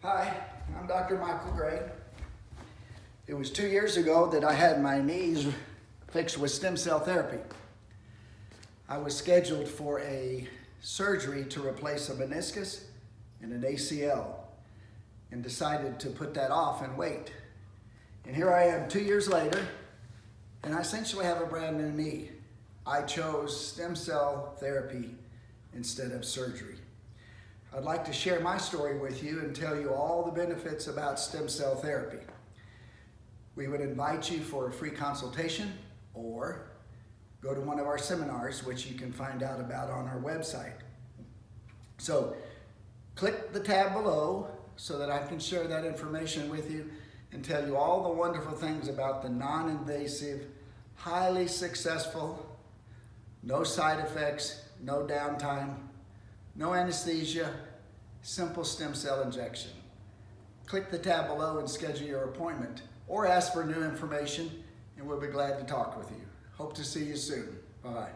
Hi, I'm Dr. Michael Gray. It was 2 years ago that I had my knees fixed with stem cell therapy. I was scheduled for a surgery to replace a meniscus and an ACL and decided to put that off and wait. And here I am 2 years later, and I essentially have a brand new knee. I chose stem cell therapy instead of surgery. I'd like to share my story with you and tell you all the benefits about stem cell therapy. We would invite you for a free consultation or go to one of our seminars, which you can find out about on our website. So click the tab below so that I can share that information with you and tell you all the wonderful things about the non-invasive, highly successful, no side effects, no downtime, no anesthesia, simple stem cell injection. Click the tab below and schedule your appointment or ask for new information and we'll be glad to talk with you. Hope to see you soon. Bye-bye.